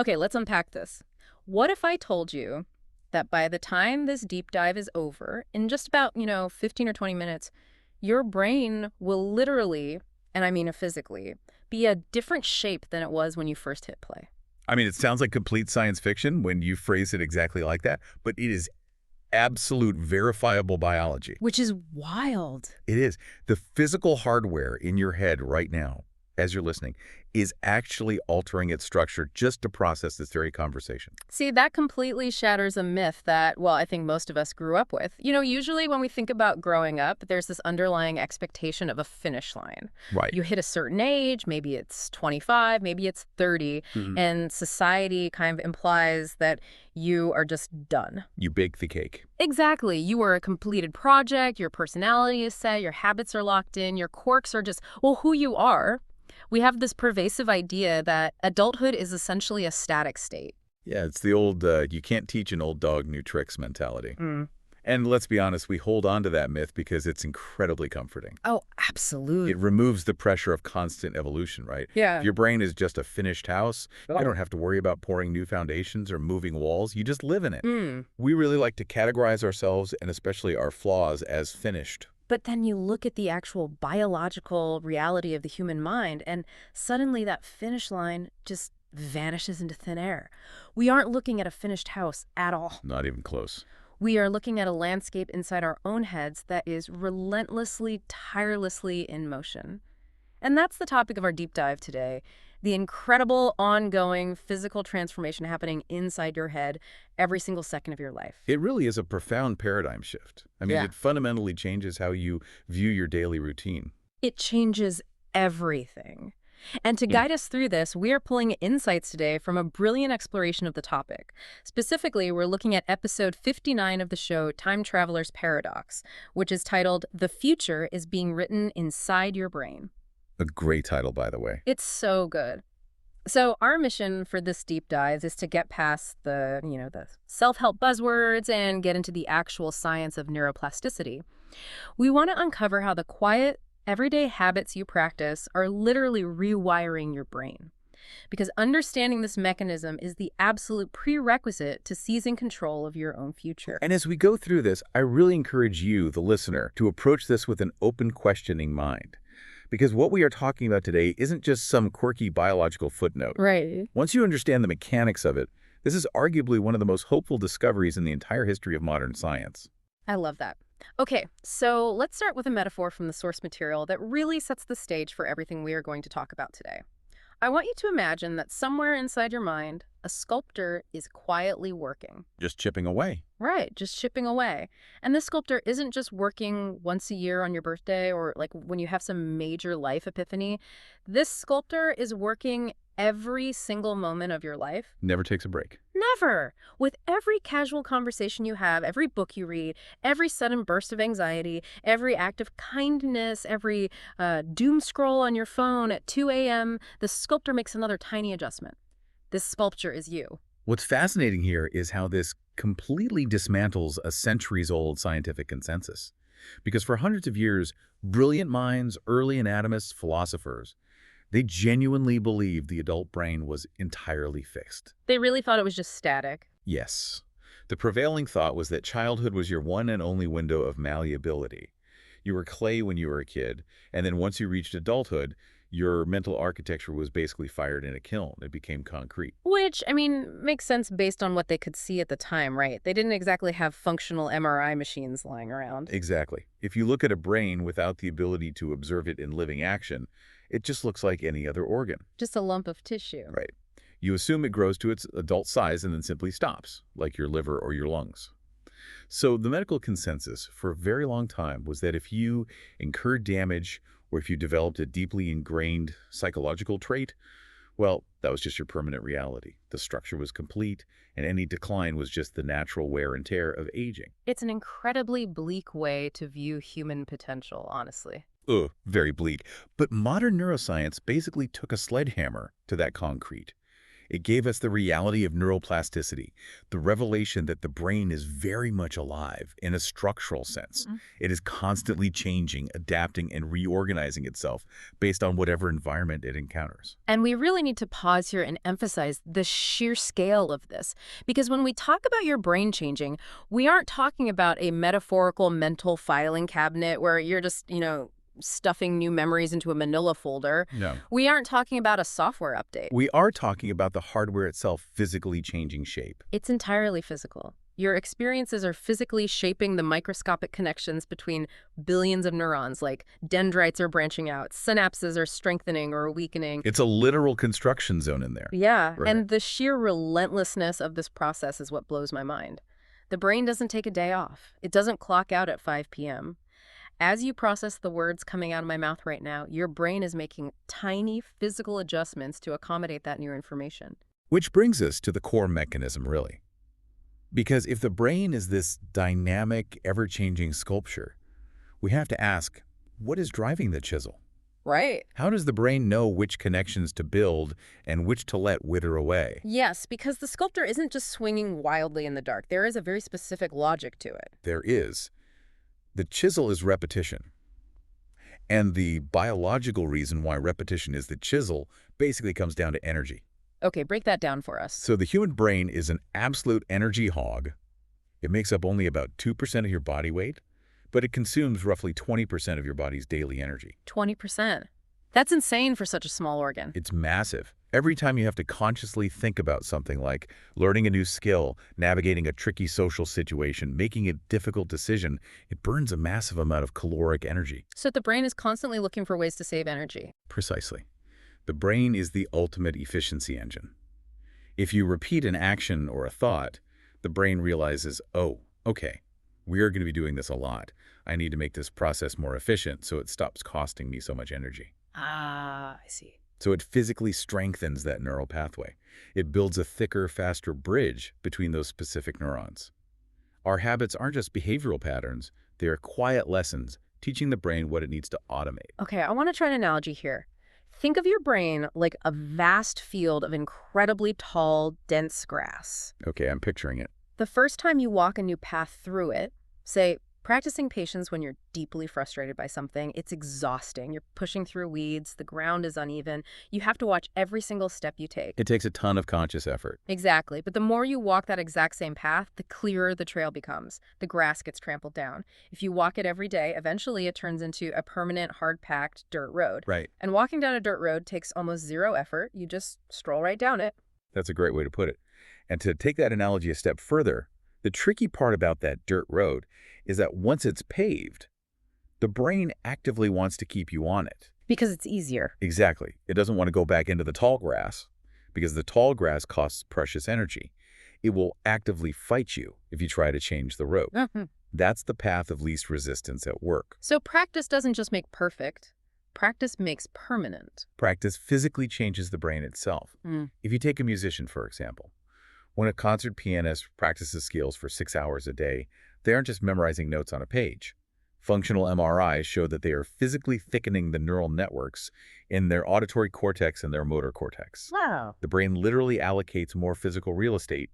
Okay, let's unpack this. What if I told you that by the time this deep dive is over, in just about, 15 or 20 minutes, your brain will literally, and I mean physically, be a different shape than it was when you first hit play? I mean, it sounds like complete science fiction when you phrase it exactly like that, but it is absolute verifiable biology. Which is wild. It is. The physical hardware in your head right now, as you're listening, is actually altering its structure just to process this very conversation. See, that completely shatters a myth that, well, I think most of us grew up with. Usually when we think about growing up, there's this underlying expectation of a finish line. Right. You hit a certain age, maybe it's 25, maybe it's 30, Mhm. and society kind of implies that you are just done. You bake the cake. Exactly. You are a completed project, your personality is set, your habits are locked in, your quirks are just, well, who you are. We have this pervasive idea that adulthood is essentially a static state. Yeah, it's the old, you can't teach an old dog new tricks mentality. Mm. And let's be honest, we hold on to that myth because it's incredibly comforting. Oh, It absolutely. removes the pressure of constant evolution, right? Yeah. If your brain is just a finished house, you don't have to worry about pouring new foundations or moving walls. You just live in it. Mm. We really like to categorize ourselves, and especially our flaws, as finished. But then you look at the actual biological reality of the human mind, and suddenly that finish line just vanishes into thin air. We aren't looking at a finished house at all. Not even close. We are looking at a landscape inside our own heads that is relentlessly, tirelessly in motion. And that's the topic of our deep dive today. The incredible, ongoing physical transformation happening inside your head every single second of your life. It really is a profound paradigm shift. I mean, Yeah. it fundamentally changes how you view your daily routine. It changes everything. And to guide us through this, we are pulling insights today from a brilliant exploration of the topic. Specifically, we're looking at episode 59 of the show Time Traveler's Paradox, which is titled The Future is Being Written Inside Your Brain. A great title, by the way. It's so good. So our mission for this deep dive is to get past the self-help buzzwords and get into the actual science of neuroplasticity. We want to uncover how the quiet, everyday habits you practice are literally rewiring your brain. Because understanding this mechanism is the absolute prerequisite to seizing control of your own future. And as we go through this, I really encourage you, the listener, to approach this with an open, questioning mind. Because what we are talking about today isn't just some quirky biological footnote. Right. Once you understand the mechanics of it, this is arguably one of the most hopeful discoveries in the entire history of modern science. I love that. Okay, so let's start with a metaphor from the source material that really sets the stage for everything we are going to talk about today. I want you to imagine that somewhere inside your mind, a sculptor is quietly working. Just chipping away. Right, just chipping away. And this sculptor isn't just working once a year on your birthday or like when you have some major life epiphany. This sculptor is working every single moment of your life. Never takes a break. Never. With every casual conversation you have, every book you read, every sudden burst of anxiety, every act of kindness, every doom scroll on your phone at 2 a.m., the sculptor makes another tiny adjustment. This sculpture is you. What's fascinating here is how this completely dismantles a centuries-old scientific consensus. Because for hundreds of years, brilliant minds, early anatomists, philosophers, they genuinely believed the adult brain was entirely fixed. They really thought it was just static. Yes. The prevailing thought was that childhood was your one and only window of malleability. You were clay when you were a kid, and then once you reached adulthood, your mental architecture was basically fired in a kiln. It became concrete. Which, makes sense based on what they could see at the time, right? They didn't exactly have functional MRI machines lying around. Exactly. If you look at a brain without the ability to observe it in living action, it just looks like any other organ. Just a lump of tissue. Right. You assume it grows to its adult size and then simply stops, like your liver or your lungs. So the medical consensus for a very long time was that if you incurred damage or if you developed a deeply ingrained psychological trait, well, that was just your permanent reality. The structure was complete, and any decline was just the natural wear and tear of aging. It's an incredibly bleak way to view human potential, honestly. Ugh, very bleak. But modern neuroscience basically took a sledgehammer to that concrete. It gave us the reality of neuroplasticity, the revelation that the brain is very much alive in a structural sense. It is constantly changing, adapting, and reorganizing itself based on whatever environment it encounters. And we really need to pause here and emphasize the sheer scale of this. Because when we talk about your brain changing, we aren't talking about a metaphorical mental filing cabinet where you're just, stuffing new memories into a manila folder. No. We aren't talking about a software update. We are talking about the hardware itself physically changing shape. It's entirely physical. Your experiences are physically shaping the microscopic connections between billions of neurons, like dendrites are branching out, synapses are strengthening or weakening. It's a literal construction zone in there. Yeah, Right. and the sheer relentlessness of this process is what blows my mind. The brain doesn't take a day off. It doesn't clock out at 5 p.m. As you process the words coming out of my mouth right now, your brain is making tiny physical adjustments to accommodate that new information. Which brings us to the core mechanism, really. Because if the brain is this dynamic, ever-changing sculpture, we have to ask, what is driving the chisel? Right. How does the brain know which connections to build and which to let wither away? Yes, because the sculptor isn't just swinging wildly in the dark. There is a very specific logic to it. There is. The chisel is repetition. And the biological reason why repetition is the chisel basically comes down to energy. Okay, break that down for us. So the human brain is an absolute energy hog. It makes up only about 2% of your body weight, but it consumes roughly 20% of your body's daily energy. 20%. That's insane for such a small organ. It's massive. Every time you have to consciously think about something like learning a new skill, navigating a tricky social situation, making a difficult decision, it burns a massive amount of caloric energy. So the brain is constantly looking for ways to save energy. Precisely. The brain is the ultimate efficiency engine. If you repeat an action or a thought, the brain realizes, oh, okay, we are going to be doing this a lot. I need to make this process more efficient so it stops costing me so much energy. Ah, I see. So it physically strengthens that neural pathway. It builds a thicker, faster bridge between those specific neurons. Our habits aren't just behavioral patterns. They are quiet lessons teaching the brain what it needs to automate. Okay, I want to try an analogy here. Think of your brain like a vast field of incredibly tall, dense grass. Okay, I'm picturing it. The first time you walk a new path through it, say, practicing patience when you're deeply frustrated by something, it's exhausting. You're pushing through weeds, the ground is uneven. You have to watch every single step you take. It takes a ton of conscious effort. Exactly, but the more you walk that exact same path, the clearer the trail becomes. The grass gets trampled down. If you walk it every day, eventually it turns into a permanent, hard-packed dirt road. Right. And walking down a dirt road takes almost zero effort. You just stroll right down it. That's a great way to put it. And to take that analogy a step further, the tricky part about that dirt road is that once it's paved, the brain actively wants to keep you on it. Because it's easier. Exactly. It doesn't want to go back into the tall grass because the tall grass costs precious energy. It will actively fight you if you try to change the road. That's the path of least resistance at work. So practice doesn't just make perfect. Practice makes permanent. Practice physically changes the brain itself. If you take a musician, for example, when a concert pianist practices skills for 6 hours a day, they aren't just memorizing notes on a page. Functional MRIs show that they are physically thickening the neural networks in their auditory cortex and their motor cortex. Wow. The brain literally allocates more physical real estate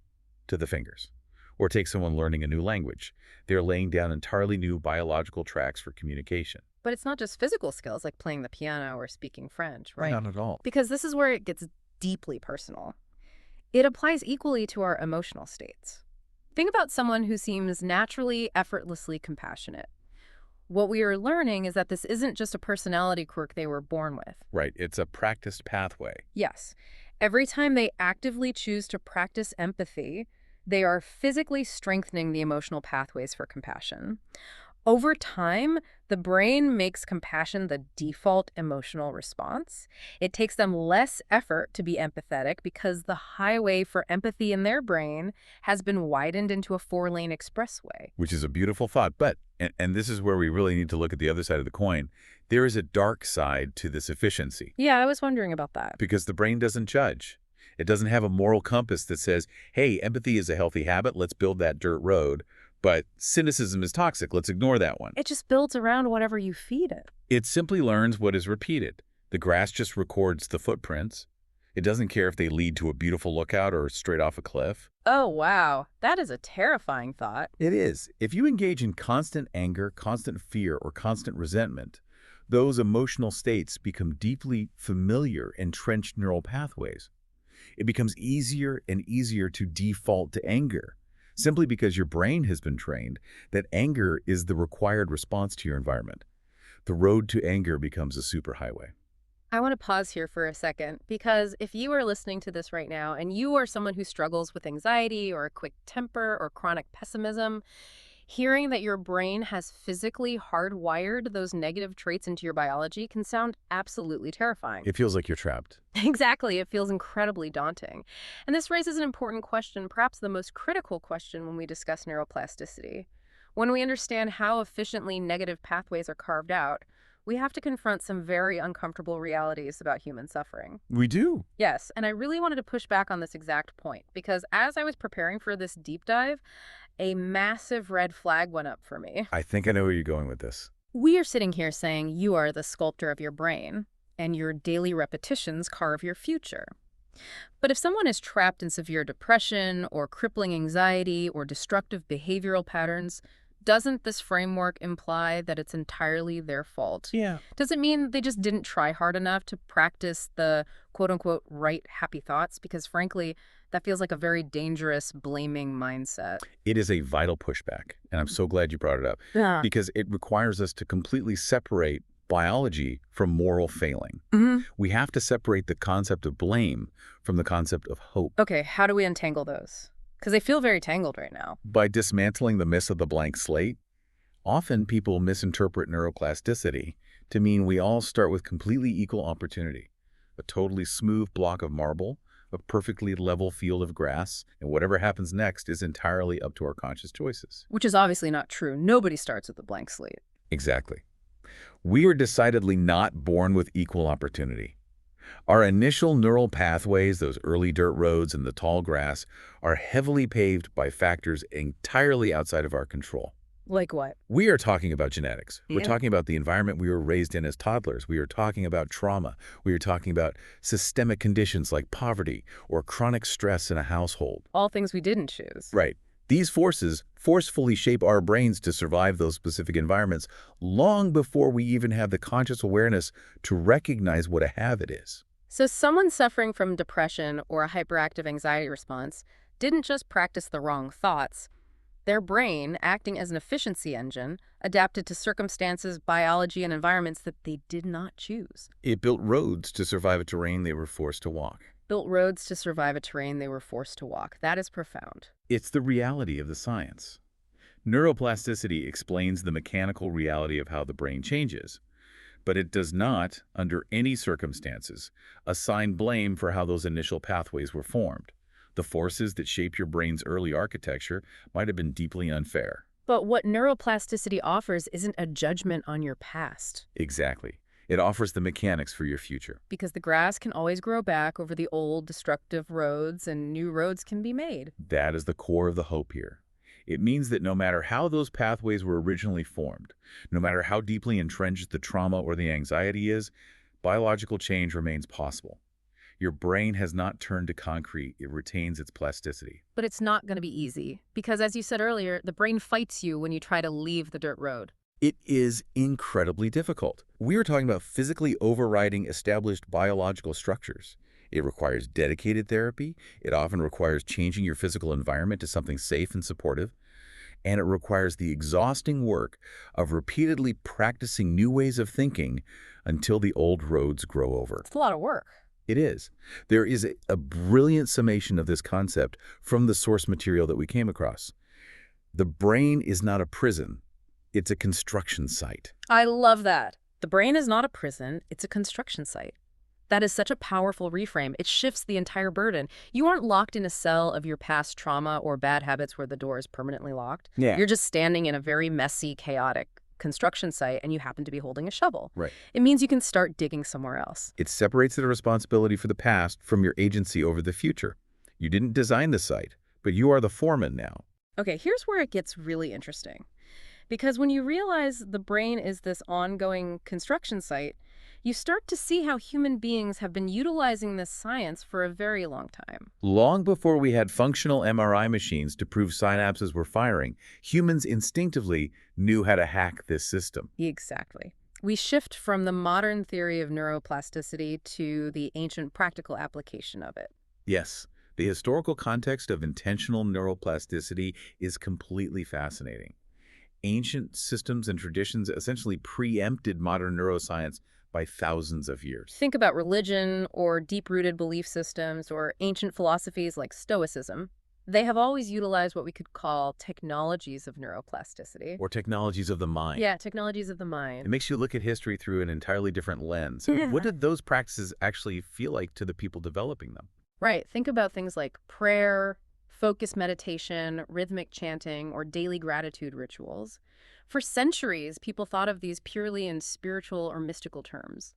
to the fingers. Or take someone learning a new language. They're laying down entirely new biological tracks for communication. But it's not just physical skills like playing the piano or speaking French, right? Not at all. Because this is where it gets deeply personal. It applies equally to our emotional states. Think about someone who seems naturally, effortlessly compassionate. What we are learning is that this isn't just a personality quirk they were born with. Right. It's a practiced pathway. Yes. Every time they actively choose to practice empathy, they are physically strengthening the emotional pathways for compassion. Over time, the brain makes compassion the default emotional response. It takes them less effort to be empathetic because the highway for empathy in their brain has been widened into a 4-lane expressway. Which is a beautiful thought. But, and this is where we really need to look at the other side of the coin, there is a dark side to this efficiency. Yeah, I was wondering about that. Because the brain doesn't judge. It doesn't have a moral compass that says, hey, empathy is a healthy habit, let's build that dirt road. But cynicism is toxic, let's ignore that one. It just builds around whatever you feed it. It simply learns what is repeated. The grass just records the footprints. It doesn't care if they lead to a beautiful lookout or straight off a cliff. Oh, wow. That is a terrifying thought. It is. If you engage in constant anger, constant fear, or constant resentment, those emotional states become deeply familiar, entrenched neural pathways. It becomes easier and easier to default to anger, simply because your brain has been trained that anger is the required response to your environment. The road to anger becomes a superhighway. I want to pause here for a second because if you are listening to this right now and you are someone who struggles with anxiety or a quick temper or chronic pessimism, hearing that your brain has physically hardwired those negative traits into your biology can sound absolutely terrifying. It feels like you're trapped. Exactly. It feels incredibly daunting. And this raises an important question, perhaps the most critical question when we discuss neuroplasticity. When we understand how efficiently negative pathways are carved out, we have to confront some very uncomfortable realities about human suffering. We do. Yes, and I really wanted to push back on this exact point because as I was preparing for this deep dive, a massive red flag went up for me. I think I know where you're going with this. We are sitting here saying you are the sculptor of your brain, and your daily repetitions carve your future. But if someone is trapped in severe depression or crippling anxiety or destructive behavioral patterns, doesn't this framework imply that it's entirely their fault? Yeah. Does it mean they just didn't try hard enough to practice the quote-unquote right happy thoughts? Because frankly, that feels like a very dangerous blaming mindset. It is a vital pushback, and I'm so glad you brought it up, Yeah. because it requires us to completely separate biology from moral failing. We have to separate the concept of blame from the concept of hope. Okay, how do we untangle those? Because they feel very tangled right now. By dismantling the myth of the blank slate, often people misinterpret neuroplasticity to mean we all start with completely equal opportunity, a totally smooth block of marble, a perfectly level field of grass, and whatever happens next is entirely up to our conscious choices. Which is obviously not true. Nobody starts with a blank slate. Exactly. We are decidedly not born with equal opportunity. Our initial neural pathways, those early dirt roads and the tall grass, are heavily paved by factors entirely outside of our control. Like what? We are talking about genetics. We're Yeah. talking about the environment we were raised in as toddlers. We are talking about trauma. We are talking about systemic conditions like poverty or chronic stress in a household. All things we didn't choose. Right. These forces forcefully shape our brains to survive those specific environments long before we even have the conscious awareness to recognize what a habit is. So someone suffering from depression or a hyperactive anxiety response didn't just practice the wrong thoughts. Their brain, acting as an efficiency engine, adapted to circumstances, biology, and environments that they did not choose. It built roads to survive a terrain they were forced to walk. Built roads to survive a terrain they were forced to walk. That is profound. It's the reality of the science. Neuroplasticity explains the mechanical reality of how the brain changes, but it does not, under any circumstances, assign blame for how those initial pathways were formed. The forces that shape your brain's early architecture might have been deeply unfair. But what neuroplasticity offers isn't a judgment on your past. Exactly. It offers the mechanics for your future. Because the grass can always grow back over the old, destructive roads, and new roads can be made. That is the core of the hope here. It means that no matter how those pathways were originally formed, no matter how deeply entrenched the trauma or the anxiety is, biological change remains possible. Your brain has not turned to concrete. It retains its plasticity. But it's not going to be easy. Because as you said earlier, the brain fights you when you try to leave the dirt road. It is incredibly difficult. We are talking about physically overriding established biological structures. It requires dedicated therapy. It often requires changing your physical environment to something safe and supportive. And it requires the exhausting work of repeatedly practicing new ways of thinking until the old roads grow over. It's a lot of work. It is. There is a brilliant summation of this concept from the source material that we came across. The brain is not a prison. It's a construction site. I love that. The brain is not a prison, it's a construction site. That is such a powerful reframe. It shifts the entire burden. You aren't locked in a cell of your past trauma or bad habits where the door is permanently locked. Yeah. You're just standing in a very messy, chaotic construction site and you happen to be holding a shovel. Right. It means you can start digging somewhere else. It separates the responsibility for the past from your agency over the future. You didn't design the site, but you are the foreman now. Okay, here's where it gets really interesting. Because when you realize the brain is this ongoing construction site, you start to see how human beings have been utilizing this science for a very long time. Long before we had functional MRI machines to prove synapses were firing, humans instinctively knew how to hack this system. Exactly. We shift from the modern theory of neuroplasticity to the ancient practical application of it. Yes, the historical context of intentional neuroplasticity is completely fascinating. Ancient systems and traditions essentially preempted modern neuroscience by thousands of years. Think about religion or deep-rooted belief systems or ancient philosophies like Stoicism. They have always utilized what we could call technologies of neuroplasticity. Or technologies of the mind. Yeah, technologies of the It mind. makes you look at history through an entirely different lens. What did those practices actually feel like to the people developing them? Right. Think about things like prayer, focused meditation, rhythmic chanting, or daily gratitude rituals. For centuries, people thought of these purely in spiritual or mystical terms.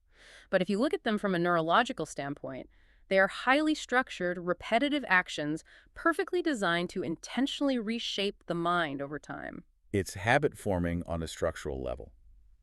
But if you look at them from a neurological standpoint, they are highly structured, repetitive actions perfectly designed to intentionally reshape the mind over time. It's habit forming on a structural level.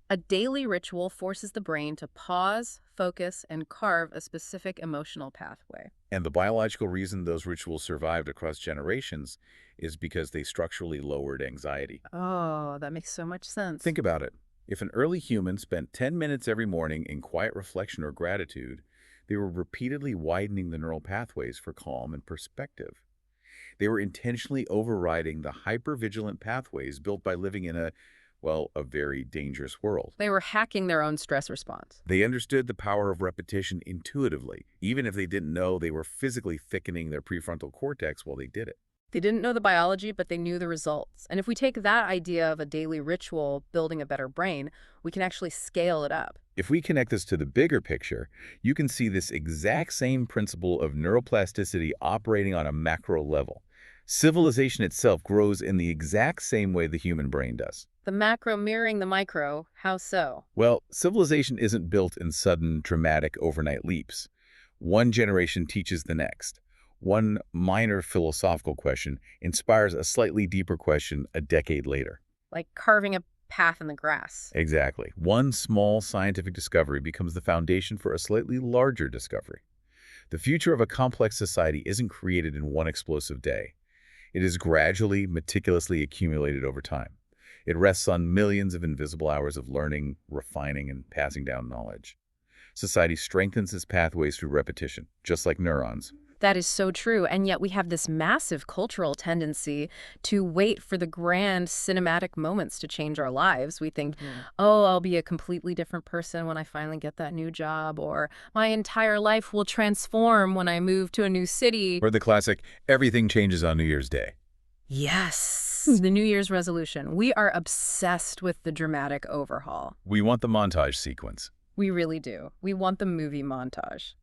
A daily ritual forces the brain to pause, focus, and carve a specific emotional pathway. And the biological reason those rituals survived across generations is because they structurally lowered anxiety. Oh, that makes so much sense. Think about it. If an early human spent 10 minutes every morning in quiet reflection or gratitude, they were repeatedly widening the neural pathways for calm and perspective. They were intentionally overriding the hypervigilant pathways built by living in a very dangerous world. They were hacking their own stress response. They understood the power of repetition intuitively, even if they didn't know they were physically thickening their prefrontal cortex while they did it. They didn't know the biology, but they knew the results. And if we take that idea of a daily ritual building a better brain, we can actually scale it up. If we connect this to the bigger picture, you can see this exact same principle of neuroplasticity operating on a macro level. Civilization itself grows in the exact same way the human brain does. The macro mirroring the micro, how so? Well, civilization isn't built in sudden, dramatic overnight leaps. One generation teaches the next. One minor philosophical question inspires a slightly deeper question a decade later. Like carving a path in the grass. Exactly. One small scientific discovery becomes the foundation for a slightly larger discovery. The future of a complex society isn't created in one explosive day. It is gradually, meticulously accumulated over time. It rests on millions of invisible hours of learning, refining, and passing down knowledge. Society strengthens its pathways through repetition, just like neurons. That is so true. And yet we have this massive cultural tendency to wait for the grand cinematic moments to change our lives. We think, oh, I'll be a completely different person when I finally get that new job, or my entire life will transform when I move to a new city. Or the classic, everything changes on New Year's Day. Yes, the New Year's resolution. We are obsessed with the dramatic overhaul. We want the montage sequence. We really do. We want the movie montage.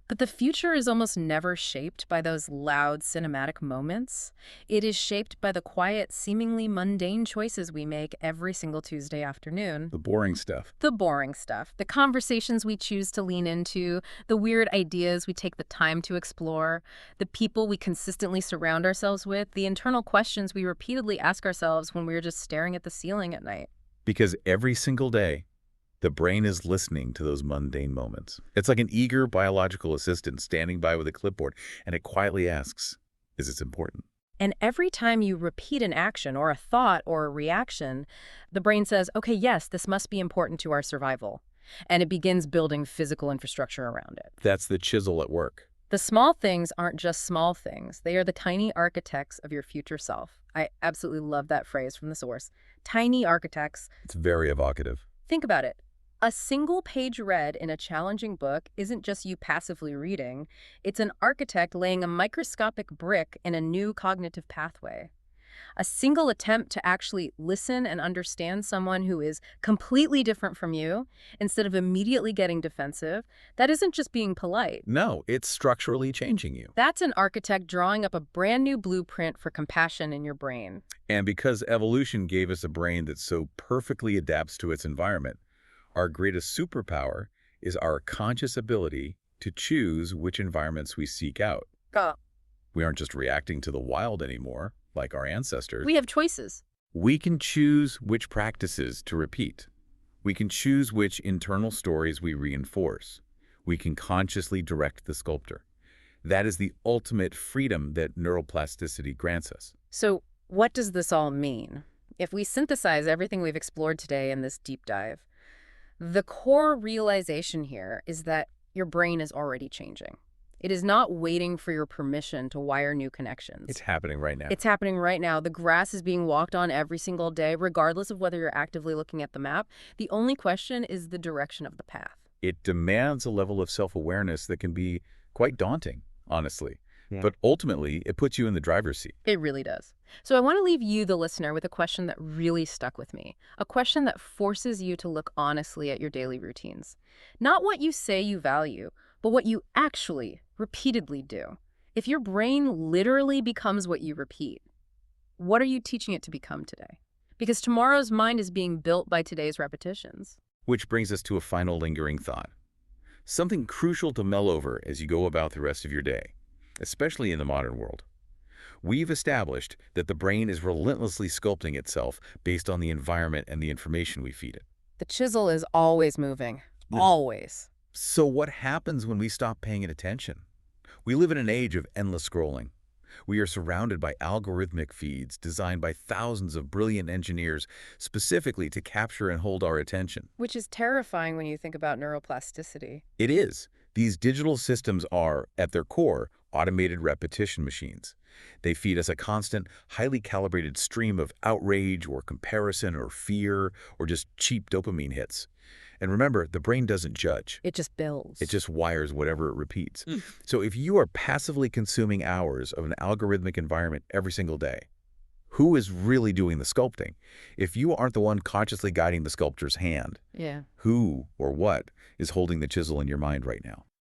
But the future is almost never shaped by those loud cinematic moments. It is shaped by the quiet, seemingly mundane choices we make every single Tuesday afternoon. The boring stuff. The boring stuff, the conversations we choose to lean into, the weird ideas we take the time to explore, the people we consistently surround ourselves with, the internal questions we repeatedly ask ourselves when we're just staring at the ceiling at night. Because every single day, the brain is listening to those mundane moments. It's like an eager biological assistant standing by with a clipboard, and it quietly asks, is this important? And every time you repeat an action or a thought or a reaction, the brain says, okay, yes, this must be important to our survival. And it begins building physical infrastructure around it. That's the chisel at work. The small things aren't just small things. They are the tiny architects of your future self. I absolutely love that phrase from the source. Tiny architects. It's very evocative. Think about it. A single page read in a challenging book isn't just you passively reading. It's an architect laying a microscopic brick in a new cognitive pathway. A single attempt to actually listen and understand someone who is completely different from you, instead of immediately getting defensive, that isn't just being polite. No, it's structurally changing you. That's an architect drawing up a brand new blueprint for compassion in your brain. And because evolution gave us a brain that so perfectly adapts to its environment, our greatest superpower is our conscious ability to choose which environments we seek out. We aren't just reacting to the wild anymore, like our ancestors. We have choices. We can choose which practices to repeat, We can choose which internal stories we reinforce. We can consciously direct the sculptor. That is the ultimate freedom that neuroplasticity grants us. So what does this all mean? If we synthesize everything we've explored today in this deep dive, the core realization here is that your brain is already changing. It is not waiting for your permission to wire new connections. It's happening right now. It's happening right now. The grass is being walked on every single day, regardless of whether you're actively looking at the map. The only question is the direction of the path. It demands a level of self-awareness that can be quite daunting, honestly. Yeah. But ultimately, it puts you in the driver's seat. It really does. So I want to leave you, the listener, with a question that really stuck with me. A question that forces you to look honestly at your daily routines. Not what you say you value, but what you actually, repeatedly do. If your brain literally becomes what you repeat, what are you teaching it to become today? Because tomorrow's mind is being built by today's repetitions. Which brings us to a final lingering thought. Something crucial to mull over as you go about the rest of your day, especially in the modern world. We've established that the brain is relentlessly sculpting itself based on the environment and the information we feed it. The chisel is always moving. Yeah. Always. So what happens when we stop paying attention? We live in an age of endless scrolling. We are surrounded by algorithmic feeds designed by thousands of brilliant engineers specifically to capture and hold our attention. Which is terrifying when you think about neuroplasticity. It is. These digital systems are, at their core, automated repetition machines. They feed us a constant, highly calibrated stream of outrage or comparison or fear or just cheap dopamine hits. And remember, the brain doesn't judge. It just builds. It just wires whatever it repeats. So if you are passively consuming hours of an algorithmic environment every single day, who is really doing the sculpting? If you aren't the one consciously guiding the sculptor's hand, Yeah. who or what is holding the chisel in your mind right now?